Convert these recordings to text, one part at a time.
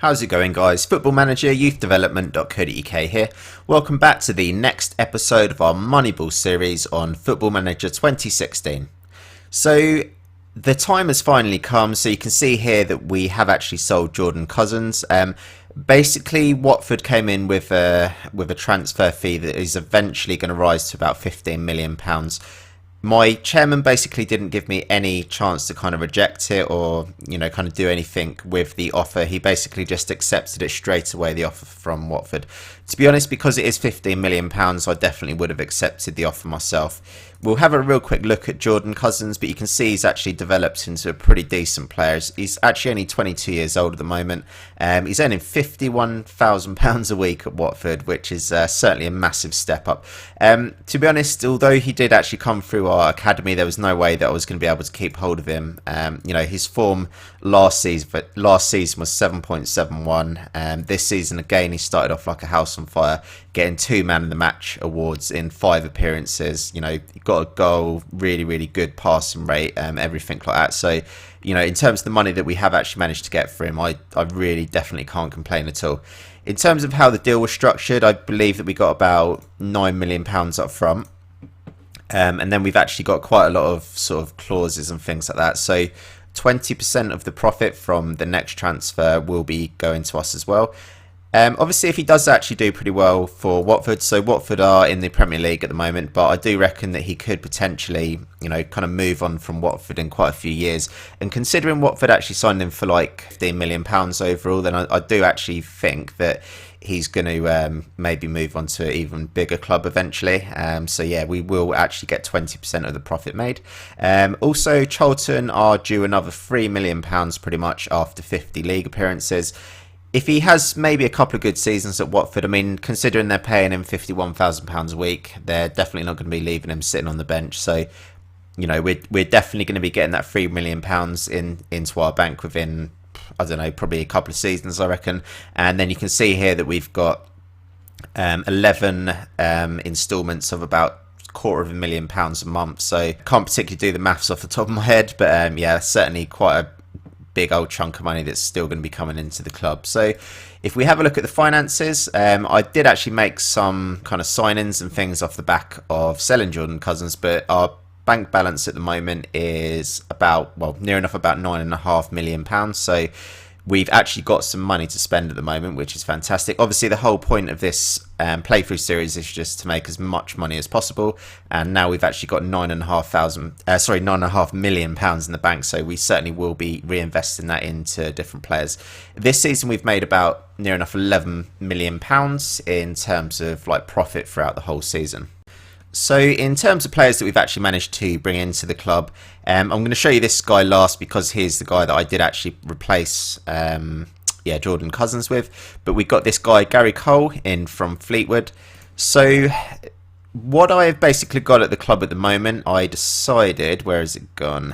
How's it going, guys? Football-ManagerYouthDevelopment.co.uk here. Welcome back to the next episode of our Moneyball series on Football Manager 2016. So the time has finally come, so you can see here that we have actually sold Jordan Cousins. Basically, Watford came in with a transfer fee that is eventually going to rise to about £15 million. My chairman basically didn't give me any chance to kind of reject it or, kind of do anything with the offer. He basically just accepted it straight away, the offer from Watford. To be honest, because it is £15 million, I definitely would have accepted the offer myself. We'll have a real quick look at Jordan Cousins, but you can see he's actually developed into a pretty decent player. He's actually only 22 years old at the moment. He's earning £51,000 a week at Watford, which is certainly a massive step up. To be honest, although he did actually come through our academy, there was no way that I was going to be able to keep hold of him. His form last season was 7.71. This season, again, he started off like a house on fire, getting 2 Man of the Match awards in 5 appearances. He got a goal, really good passing rate, everything like that. So, in terms of the money that we have actually managed to get for him, I really definitely can't complain at all. In terms of how the deal was structured, I believe that we got about £9 million up front. And then we've actually got quite a lot of sort of clauses and things like that. So 20% of the profit from the next transfer will be going to us as well. Obviously, if he does actually do pretty well for Watford, so Watford are in the Premier League at the moment, but I do reckon that he could potentially, kind of move on from Watford in quite a few years. And considering Watford actually signed him for like £15 million overall, then I do actually think that he's going to maybe move on to an even bigger club eventually. So yeah, we will actually get 20% of the profit made. Also, Charlton are due another £3 million pretty much after 50 league appearances. If he has maybe a couple of good seasons at Watford, I mean, considering they're paying him £51,000 a week, they're definitely not going to be leaving him sitting on the bench. So, we're definitely going to be getting that £3 million into our bank within, I don't know, probably a couple of seasons, I reckon. And then you can see here that we've got 11 instalments of about £250,000 a month. So can't particularly do the maths off the top of my head, but yeah, certainly quite a big old chunk of money that's still going to be coming into the club. So if we have a look at the finances, I did actually make some kind of signings and things off the back of selling Jordan Cousins, but our bank balance at the moment is near enough about £9.5 million. So we've actually got some money to spend at the moment, which is fantastic. Obviously, the whole point of this playthrough series is just to make as much money as possible. And now we've actually got £9.5 million in the bank. So we certainly will be reinvesting that into different players. This season, we've made about near enough £11 million in terms of like profit throughout the whole season. So in terms of players that we've actually managed to bring into the club, I'm going to show you this guy last because he's the guy that I did actually replace Jordan Cousins with. But we got this guy, Gary Cole, in from Fleetwood. So what I've basically got at the club at the moment, I decided, where has it gone?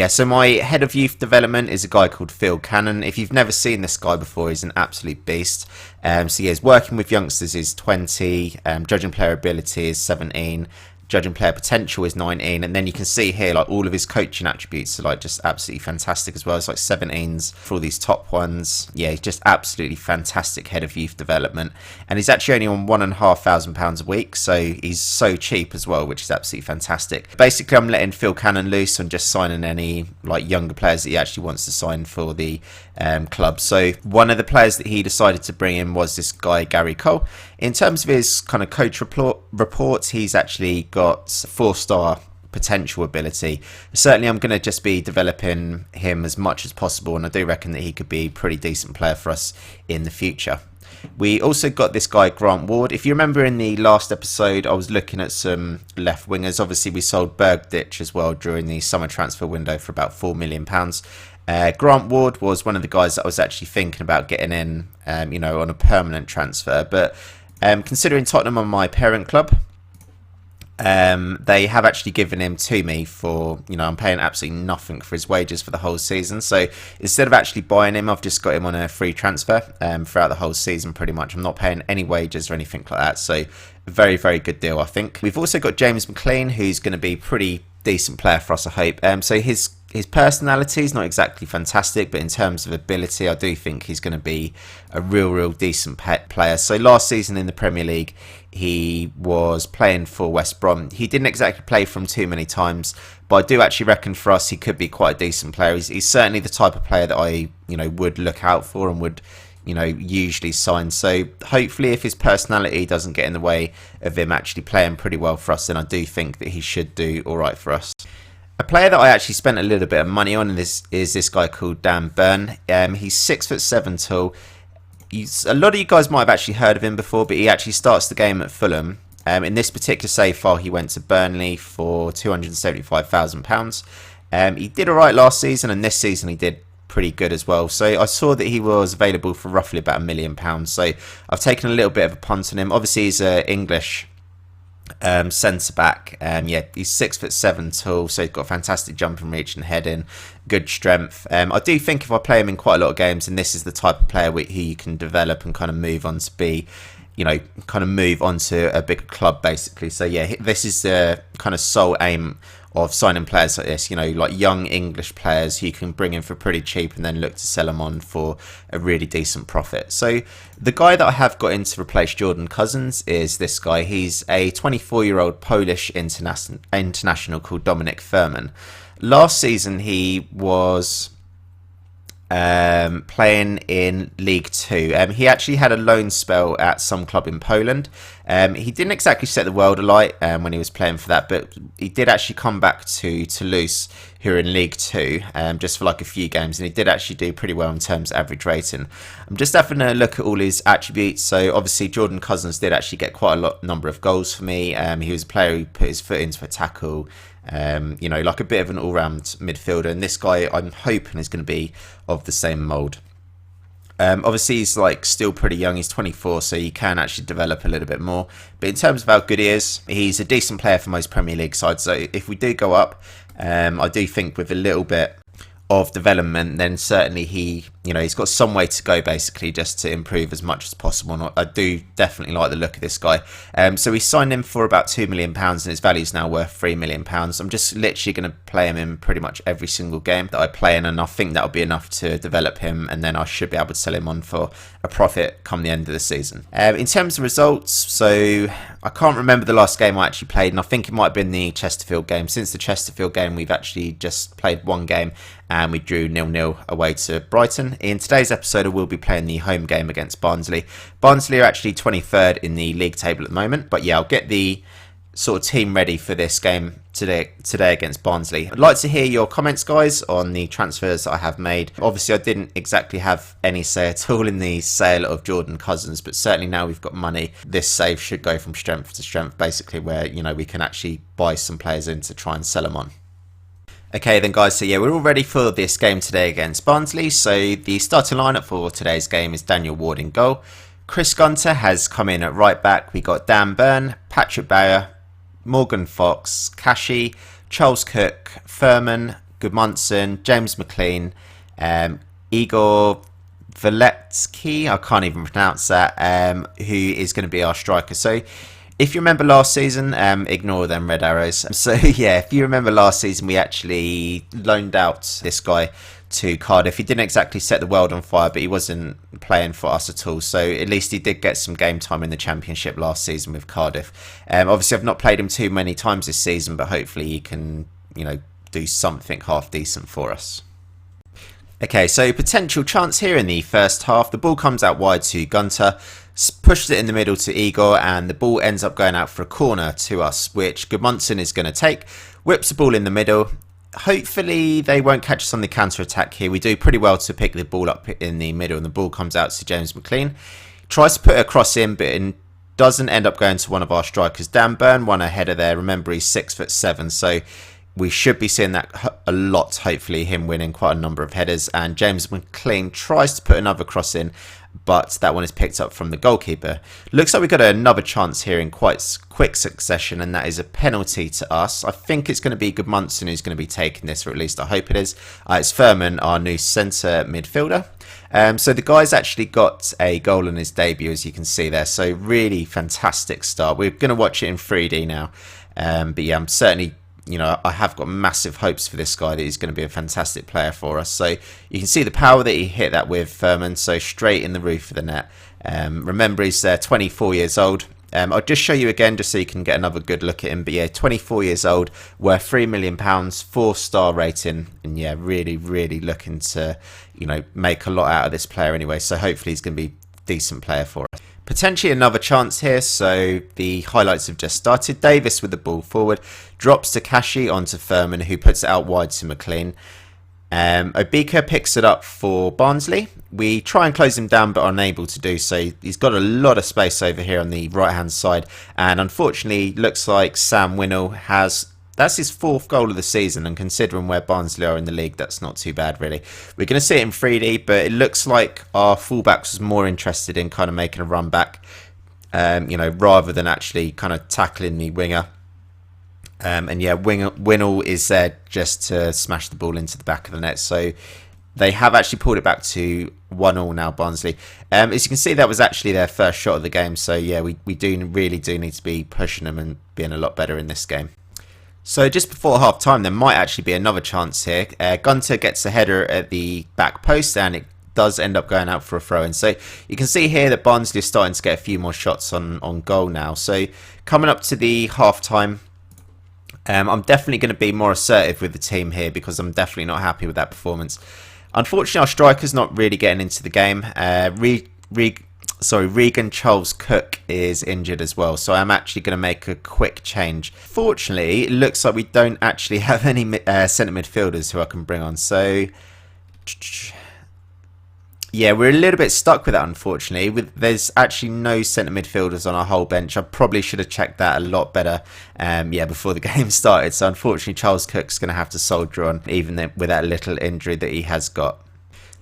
So my head of youth development is a guy called Phil Cannon. If you've never seen this guy before, he's an absolute beast. So yeah, working with youngsters is 20, judging player ability is 17, judging player potential is 19, and then you can see here like all of his coaching attributes are like just absolutely fantastic as well. It's like 17s for all these top ones. Yeah, he's just absolutely fantastic head of youth development, and he's actually only on £1,500 a week, so he's so cheap as well, which is absolutely fantastic. Basically, I'm letting Phil Cannon loose on just signing any like younger players that he actually wants to sign for the club. So one of the players that he decided to bring in was this guy Gary Cole. In terms of his kind of coach reports, he's actually got 4-star potential ability. Certainly I'm going to just be developing him as much as possible, and I do reckon that he could be a pretty decent player for us in the future. We also got this guy Grant Ward. If you remember in the last episode, I was looking at some left wingers. Obviously we sold Bergdich as well during the summer transfer window for about £4 million. Grant Ward was one of the guys that I was actually thinking about getting in on a permanent transfer, but considering Tottenham are my parent club, they have actually given him to me for, I'm paying absolutely nothing for his wages for the whole season. So instead of actually buying him, I've just got him on a free transfer throughout the whole season pretty much. I'm not paying any wages or anything like that. So very, very good deal, I think. We've also got James McLean, who's going to be pretty decent player for us, I hope. So his his personality is not exactly fantastic, but in terms of ability, I do think he's going to be a real decent player. So last season in the Premier League, he was playing for West Brom. He didn't exactly play from too many times, but I do actually reckon for us he could be quite a decent player. He's certainly the type of player that I would look out for and would usually sign. So hopefully if his personality doesn't get in the way of him actually playing pretty well for us, then I do think that he should do all right for us. A player that I actually spent a little bit of money on is this guy called Dan Burn. He's 6'7" tall. A lot of you guys might have actually heard of him before, but he actually starts the game at Fulham. In this particular save file, he went to Burnley for £275,000. He did all right last season, and this season he did pretty good as well. So I saw that he was available for roughly about £1 million. So I've taken a little bit of a punt on him. Obviously, he's English centre back. He's 6'7" tall, so he's got fantastic jumping reach and heading, good strength. I do think if I play him in quite a lot of games, and this is the type of player who you can develop and kind of move on to be, move on to a bigger club basically. So yeah, this is the kind of sole aim of signing players like this, like young English players who you can bring in for pretty cheap and then look to sell them on for a really decent profit. So the guy that I have got in to replace Jordan Cousins is this guy. He's a 24-year-old Polish international called Dominik Furman. Last season he was playing in League Two. He actually had a loan spell at some club in Poland. He didn't exactly set the world alight when he was playing for that, but he did actually come back to Toulouse, who are in League Two, just for like a few games, and he did actually do pretty well in terms of average rating. I'm just having a look at all his attributes. So obviously Jordan Cousins did actually get quite a number of goals for me. He was a player who put his foot into a tackle, like a bit of an all-round midfielder, and this guy I'm hoping is going to be of the same mould. Obviously he's still pretty young, he's 24, so you can actually develop a little bit more, but in terms of how good he is, he's a decent player for most Premier League sides. So if we do go up, I do think with a little bit of development, then certainly he's got some way to go basically just to improve as much as possible. And I do definitely like the look of this guy. So we signed him for about £2 million and his value is now worth £3 million. I'm just literally going to play him in pretty much every single game that I play in, and I think that'll be enough to develop him, and then I should be able to sell him on for a profit come the end of the season. In terms of results, so I can't remember the last game I actually played, and I think it might have been the Chesterfield game. Since the Chesterfield game, we've actually just played one game, and we drew 0-0 away to Brighton. In today's episode, I will be playing the home game against Barnsley. Barnsley are actually 23rd in the league table at the moment, but yeah, I'll get the sort of team ready for this game today against Barnsley. I'd like to hear your comments, guys, on the transfers that I have made. Obviously, I didn't exactly have any say at all in the sale of Jordan Cousins, but certainly now we've got money, this save should go from strength to strength, basically, where we can actually buy some players in to try and sell them on. Okay then guys, so yeah, we're all ready for this game today against Barnsley. So the starting lineup for today's game is Daniel Ward in goal. Chris Gunter has come in at right back. We got Dan Burn, Patrick Bauer, Morgan Fox, Kashi, Charles Cook, Furman, Gudmundsson, James McLean, Igor Veletsky, I can't even pronounce that, who is going to be our striker. So if you remember last season, ignore them red arrows. So yeah, if you remember last season, we actually loaned out this guy to Cardiff. He didn't exactly set the world on fire, but he wasn't playing for us at all. So at least he did get some game time in the Championship last season with Cardiff. Obviously, I've not played him too many times this season, but hopefully he can, do something half decent for us. Okay, so potential chance here in the first half. The ball comes out wide to Gunter, pushes it in the middle to Igor, and the ball ends up going out for a corner to us, which Gudmundsson is going to take. Whips the ball in the middle. Hopefully they won't catch us on the counter-attack here. We do pretty well to pick the ball up in the middle, and the ball comes out to James McLean. Tries to put a cross in, but it doesn't end up going to one of our strikers. Dan Burn won a header there. Remember, he's 6'7", so we should be seeing that a lot, hopefully, him winning quite a number of headers. And James McLean tries to put another cross in, but that one is picked up from the goalkeeper. Looks like we've got another chance here in quite quick succession, and that is a penalty to us. I think it's going to be Gudmundsson who's going to be taking this, or at least I hope it is. It's Furman, our new centre midfielder. So the guy's actually got a goal in his debut, as you can see there. So really fantastic start. We're going to watch it in 3D now. But yeah, I'm certainly I have got massive hopes for this guy that he's going to be a fantastic player for us. So you can see the power that he hit that with, Furman, so straight in the roof of the net. Remember, he's 24 years old. I'll just show you again just so you can get another good look at him. But yeah, 24 years old, worth £3 million, 4-star rating, and yeah, really, really looking to, make a lot out of this player anyway. So hopefully he's going to be a decent player for us. Potentially another chance here, so the highlights have just started. Davis with the ball forward, drops to Kashi onto Furman, who puts it out wide to McLean. Obika picks it up for Barnsley. We try and close him down, but unable to do so. He's got a lot of space over here on the right-hand side, and unfortunately, looks like Sam Winnell that's his 4th goal of the season, and considering where Barnsley are in the league, that's not too bad, really. We're going to see it in 3D, but it looks like our fullback was more interested in kind of making a run back, rather than actually kind of tackling the winger. And yeah, Winnell is there just to smash the ball into the back of the net. So they have actually pulled it back to 1-1 now, Barnsley. As you can see, that was actually their first shot of the game. So yeah, we really do need to be pushing them and being a lot better in this game. So just before half time, there might actually be another chance here. Gunter gets a header at the back post, and it does end up going out for a throw-in. So you can see here that Barnsley is starting to get a few more shots on goal now. So coming up to the half time, I'm definitely going to be more assertive with the team here, because I'm definitely not happy with that performance. Unfortunately, our striker's not really getting into the game. Regan Charles Cook is injured as well, so I'm actually going to make a quick change. Fortunately, it looks like we don't actually have any centre midfielders who I can bring on, so yeah, we're a little bit stuck with that, unfortunately. There's actually no centre midfielders on our whole bench. I probably should have checked that a lot better before the game started, so unfortunately Charles Cook's going to have to soldier on, even with that little injury that he has got.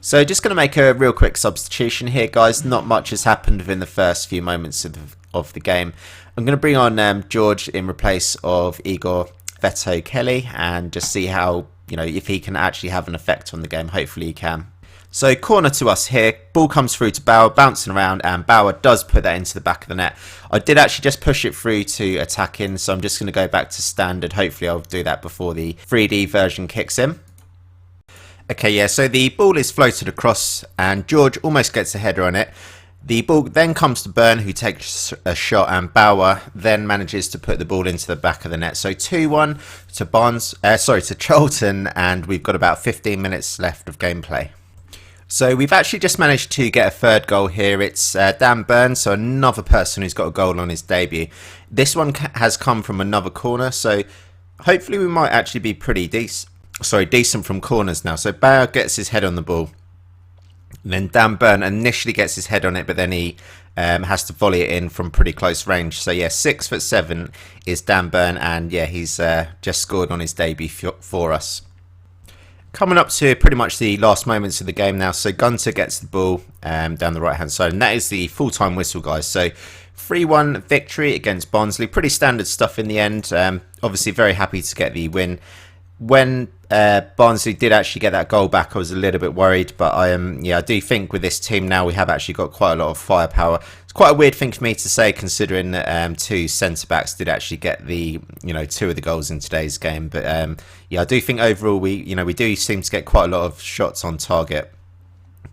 So just going to make a real quick substitution here, guys. Not much has happened within the first few moments of the game. I'm going to bring on George in replace of Igor Veto Kelly, and just see how, if he can actually have an effect on the game. Hopefully he can. So corner to us here, ball comes through to Bauer, bouncing around, and Bauer does put that into the back of the net. I did actually just push it through to attacking, so I'm just going to go back to standard. Hopefully I'll do that before the 3D version kicks in. Okay, yeah, so the ball is floated across, and George almost gets a header on it. The ball then comes to Byrne, who takes a shot, and Bauer then manages to put the ball into the back of the net. So 2-1 to Charlton, and we've got about 15 minutes left of gameplay. So we've actually just managed to get a third goal here. It's Dan Byrne, so another person who's got a goal on his debut. This one has come from another corner, so hopefully we might actually be pretty decent from corners now. So Bauer gets his head on the ball. And then Dan Byrne initially gets his head on it, but then he has to volley it in from pretty close range. So yeah, 6'7" is Dan Byrne, and yeah, he's just scored on his debut for us. Coming up to pretty much the last moments of the game now. So Gunter gets the ball down the right hand side, and that is the full-time whistle, guys. So 3-1 victory against Barnsley. Pretty standard stuff in the end. Obviously very happy to get the win. When Barnsley did actually get that goal back, I was a little bit worried, but I do think with this team now we have actually got quite a lot of firepower. It's quite a weird thing for me to say, considering that two centre backs did actually get the 2 of the goals in today's game. But I do think overall we do seem to get quite a lot of shots on target.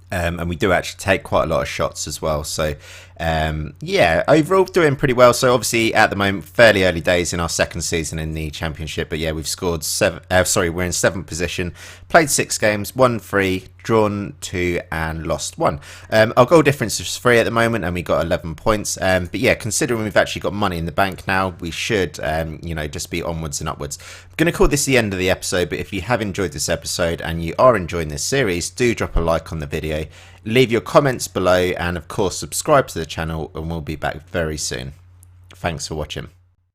And we do actually take quite a lot of shots as well. So, overall doing pretty well. So, obviously, at the moment, fairly early days in our second season in the Championship. But yeah, we've scored we're in 7th position. Played 6 games, won 3, drawn 2, and lost 1. Our goal difference is 3 at the moment, and we got 11 points. But yeah, considering we've actually got money in the bank now, we should, just be onwards and upwards. I'm going to call this the end of the episode, but if you have enjoyed this episode and you are enjoying this series, do drop a like on the video, leave your comments below, and of course subscribe to the channel, and we'll be back very soon. Thanks for watching.